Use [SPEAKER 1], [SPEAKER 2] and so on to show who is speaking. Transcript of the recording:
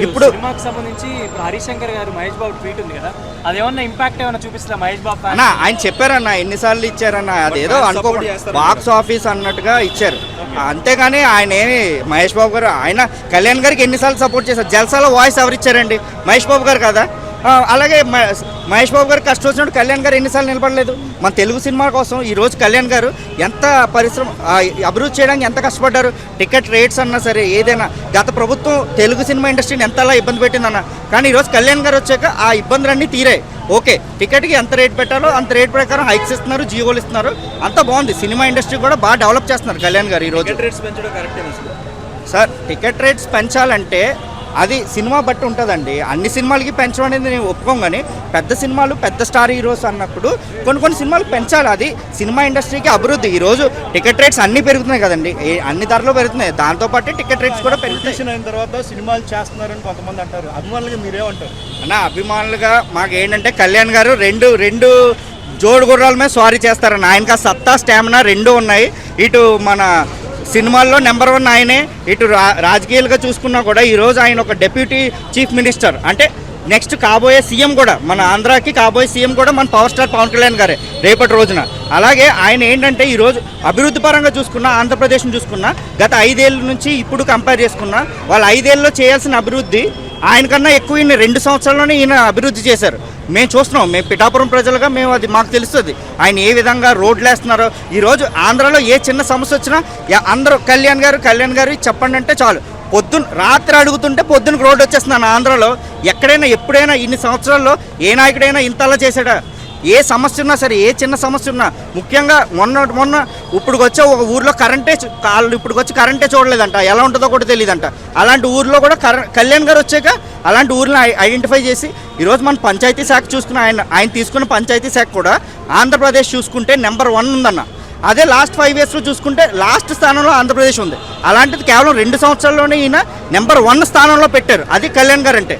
[SPEAKER 1] ఇప్పుడు సినిమాకి సంబంధించి ఇప్పుడు హరిశంకర్ గారు మహేష్ బాబు ట్వీట్ ఉంది కదా, అది ఏమన్నా ఇంపాక్ట్ ఏమైనా చూపిస్తారా మహేష్ బాబు
[SPEAKER 2] అన్న? ఆయన చెప్పారన్న, ఎన్నిసార్లు ఇచ్చారన్న, అదేదో అనుకో బాక్స్ ఆఫీస్ అన్నట్టుగా ఇచ్చారు, అంతేగాని ఆయన ఏమి మహేష్ బాబు గారు ఆయన కళ్యాణ్ గారికి ఎన్నిసార్లు సపోర్ట్ చేశారు? జల్సాలో వాయిస్ ఎవరు ఇచ్చారండి? మహేష్ బాబు గారు కదా. అలాగే మహేష్ బాబు గారు కష్టం వచ్చినప్పుడు కళ్యాణ్ గారు ఎన్నిసార్లు నిలబడలేదు? మన తెలుగు సినిమా కోసం ఈరోజు కళ్యాణ్ గారు ఎంత పరిశ్రమ అభివృద్ధి చేయడానికి ఎంత కష్టపడ్డారు. టికెట్ రేట్స్ అన్నా సరే ఏదైనా, గత ప్రభుత్వం తెలుగు సినిమా ఇండస్ట్రీని ఎంతలా ఇబ్బంది పెట్టిందన్న, కానీ ఈరోజు కళ్యాణ్ గారు వచ్చాక ఆ ఇబ్బందులన్నీ తీరాయి. ఓకే, టికెట్కి ఎంత రేట్ పెట్టాలో అంత రేట్ ప్రకారం హైక్స్ ఇస్తున్నారు, జీవోలు ఇస్తున్నారు, అంతా బాగుంది. సినిమా ఇండస్ట్రీ కూడా బాగా డెవలప్ చేస్తున్నారు కళ్యాణ్ గారు ఈరోజు. సార్, టికెట్ రేట్స్ పెంచాలంటే అది సినిమా బట్టి ఉంటుందండి. అన్ని సినిమాలకి పెంచడం అనేది నేను ఒప్పుకోం, కానీ పెద్ద సినిమాలు పెద్ద స్టార్ హీరోస్ అన్నప్పుడు కొన్ని సినిమాలు పెంచాలి. అది సినిమా ఇండస్ట్రీకి అభివృద్ధి. ఈరోజు టికెట్ రేట్స్ అన్నీ పెరుగుతున్నాయి కదండి, అన్ని ధరలు పెరుగుతున్నాయి, దాంతోపాటు టికెట్ రేట్స్ కూడా పెరుగుతాయి.
[SPEAKER 3] అయిన తర్వాత సినిమాలు చేస్తున్నారని కొంతమంది అంటారు, అభిమానులుగా మీరేమంటారు?
[SPEAKER 2] అన్న, అభిమానులుగా మాకు ఏంటంటే కళ్యాణ్ గారు రెండు జోడు గుర్రాల మీద స్వారీ చేస్తారన్న. ఆయనకి సత్తా, స్టామినా రెండు ఉన్నాయి. ఇటు మన సినిమాల్లో నెంబర్ 1 ఆయనే, ఇటు రాజకీయాలుగా చూసుకున్నా కూడా ఈరోజు ఆయన ఒక డెప్యూటీ చీఫ్ మినిస్టర్, అంటే నెక్స్ట్ కాబోయే సీఎం కూడా, మన ఆంధ్రాకి కాబోయే సీఎం కూడా మన పవర్ స్టార్ పవన్ కళ్యాణ్ గారే రేపటి రోజున. అలాగే ఆయన ఏంటంటే ఈరోజు అభివృద్ధి పరంగా చూసుకున్నా, ఆంధ్రప్రదేశ్ని చూసుకున్నా, గత 5 ఏళ్ళ నుంచి ఇప్పుడు కంపేర్ చేసుకున్నా, వాళ్ళు 5 ఏళ్ళలో చేయాల్సిన అభివృద్ధి ఆయనకన్నా ఎక్కువ ఈయన 2 సంవత్సరాల్లోనే ఈయన అభివృద్ధి చేశారు. మేము చూస్తున్నాం, మేము పిఠాపురం ప్రజలుగా మేము అది మాకు తెలుస్తుంది ఆయన ఏ విధంగా రోడ్లు వేస్తున్నారో. ఈరోజు ఆంధ్రాలో ఏ చిన్న సమస్య వచ్చినా అందరూ కళ్యాణ్ గారు చెప్పండి అంటే చాలు, రాత్రి అడుగుతుంటే పొద్దునకు రోడ్డు వచ్చేస్తున్నాను. ఆంధ్రాలో ఎక్కడైనా ఎప్పుడైనా ఇన్ని సంవత్సరాల్లో ఏ నాయకుడైనా ఇంతలా చేశాడా? ఏ సమస్య ఉన్నా సరే, ఏ చిన్న సమస్య ఉన్నా, ముఖ్యంగా మొన్న ఇప్పుడు వచ్చే ఒక ఊర్లో కరెంటే చూడలేదంట, ఎలా ఉంటుందో కూడా తెలియదంట. అలాంటి ఊర్లో కూడా కళ్యాణ్ గారు వచ్చాక అలాంటి ఊర్లను ఐడెంటిఫై చేసి ఈరోజు మన పంచాయతీ శాఖ చూసుకున్న ఆయన తీసుకున్న పంచాయతీ శాఖ కూడా ఆంధ్రప్రదేశ్ చూసుకుంటే నెంబర్ 1 ఉందన్న. అదే లాస్ట్ 5 ఇయర్స్లో చూసుకుంటే లాస్ట్ స్థానంలో ఆంధ్రప్రదేశ్ ఉంది. అలాంటిది కేవలం 2 సంవత్సరాల్లోనే ఈయన నెంబర్ 1 స్థానంలో పెట్టారు. అది కళ్యాణ్ గారు అంటే.